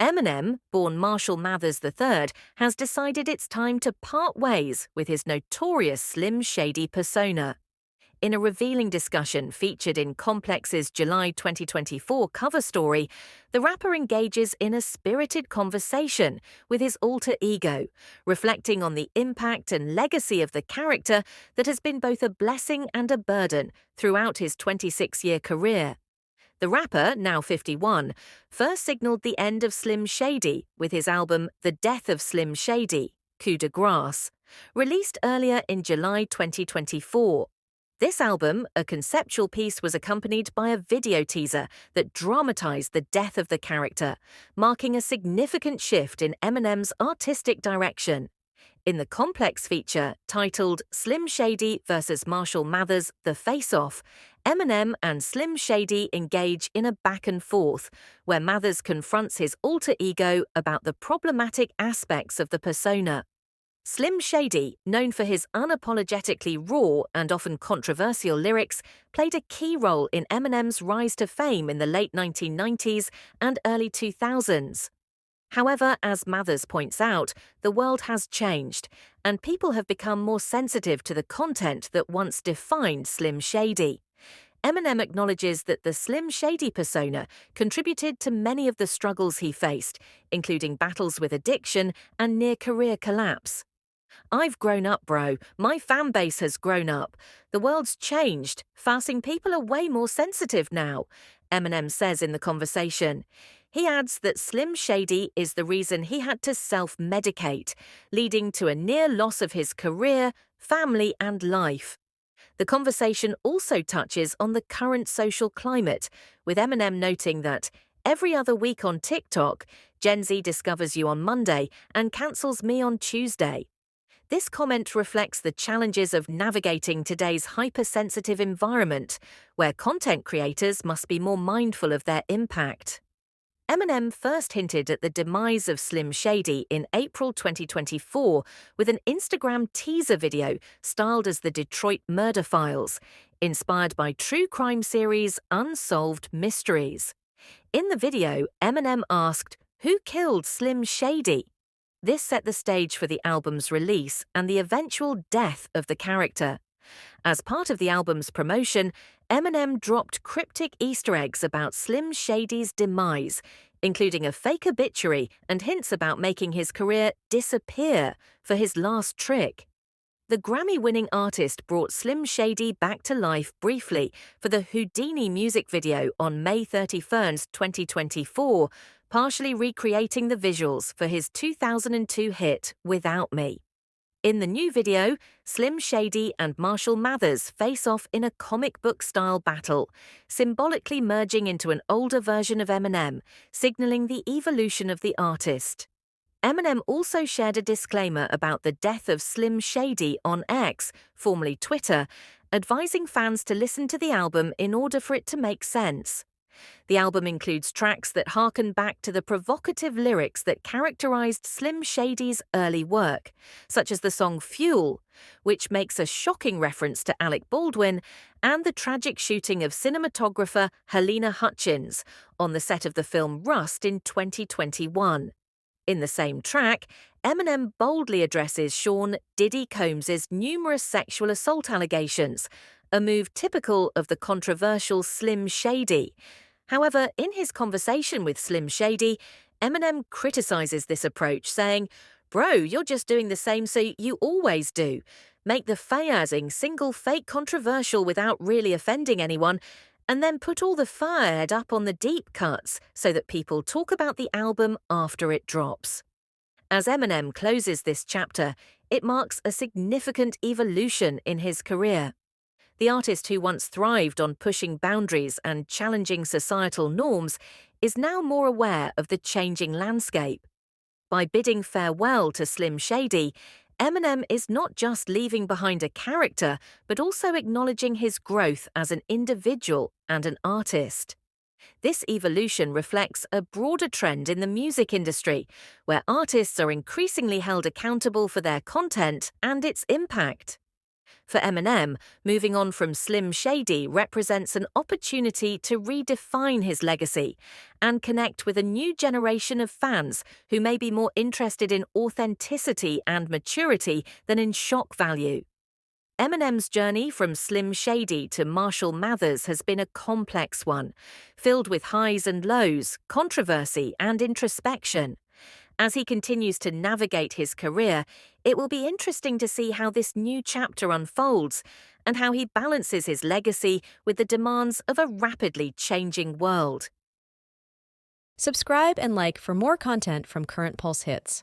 Eminem, born Marshall Mathers III, has decided it's time to part ways with his notorious Slim Shady persona. In a revealing discussion featured in Complex's July 2024 cover story, the rapper engages in a spirited conversation with his alter ego, reflecting on the impact and legacy of the character that has been both a blessing and a burden throughout his 26-year career. The rapper, now 51, first signaled the end of Slim Shady with his album The Death of Slim Shady, Coup De Grâce, released earlier in July 2024. This album, a conceptual piece, was accompanied by a video teaser that dramatized the death of the character, marking a significant shift in Eminem's artistic direction. In the Complex feature, titled Slim Shady vs. Marshall Mathers The Face-Off, Eminem and Slim Shady engage in a back and forth, where Mathers confronts his alter ego about the problematic aspects of the persona. Slim Shady, known for his unapologetically raw and often controversial lyrics, played a key role in Eminem's rise to fame in the late 1990s and early 2000s. However, as Mathers points out, the world has changed, and people have become more sensitive to the content that once defined Slim Shady. Eminem acknowledges that the Slim Shady persona contributed to many of the struggles he faced, including battles with addiction and near-career collapse. "I've grown up, bro. My fan base has grown up. The world's changed. Fasting people are way more sensitive now," Eminem says in the conversation. He adds that Slim Shady is the reason he had to self-medicate, leading to a near loss of his career, family, and life. The conversation also touches on the current social climate, with Eminem noting that every other week on TikTok, Gen Z discovers you on Monday and cancels me on Tuesday. This comment reflects the challenges of navigating today's hypersensitive environment, where content creators must be more mindful of their impact. Eminem first hinted at the demise of Slim Shady in April 2024 with an Instagram teaser video styled as the Detroit Murder Files, inspired by true crime series Unsolved Mysteries. In the video, Eminem asked, "Who killed Slim Shady?" This set the stage for the album's release and the eventual death of the character. As part of the album's promotion, Eminem dropped cryptic Easter eggs about Slim Shady's demise, including a fake obituary and hints about making his career disappear for his last trick. The Grammy-winning artist brought Slim Shady back to life briefly for the Houdini music video on May 31, 2024, partially recreating the visuals for his 2002 hit Without Me. In the new video, Slim Shady and Marshall Mathers face off in a comic book-style battle, symbolically merging into an older version of Eminem, signaling the evolution of the artist. Eminem also shared a disclaimer about the death of Slim Shady on X, formerly Twitter, advising fans to listen to the album in order for it to make sense. The album includes tracks that harken back to the provocative lyrics that characterized Slim Shady's early work, such as the song Fuel, which makes a shocking reference to Alec Baldwin, and the tragic shooting of cinematographer Helena Hutchins on the set of the film Rust in 2021. In the same track, Eminem boldly addresses Sean Diddy Combs' numerous sexual assault allegations, a move typical of the controversial Slim Shady. However, in his conversation with Slim Shady, Eminem criticizes this approach, saying, "Bro, you're just doing the same so you always do. Make the Fayazing single fake controversial without really offending anyone, and then put all the firehead up on the deep cuts so that people talk about the album after it drops." As Eminem closes this chapter, it marks a significant evolution in his career. The artist who once thrived on pushing boundaries and challenging societal norms is now more aware of the changing landscape. By bidding farewell to Slim Shady, Eminem is not just leaving behind a character, but also acknowledging his growth as an individual and an artist. This evolution reflects a broader trend in the music industry, where artists are increasingly held accountable for their content and its impact. For Eminem, moving on from Slim Shady represents an opportunity to redefine his legacy and connect with a new generation of fans who may be more interested in authenticity and maturity than in shock value. Eminem's journey from Slim Shady to Marshall Mathers has been a complex one, filled with highs and lows, controversy and introspection. As he continues to navigate his career, it will be interesting to see how this new chapter unfolds and how he balances his legacy with the demands of a rapidly changing world. Subscribe and like for more content from Current Pulse Hits.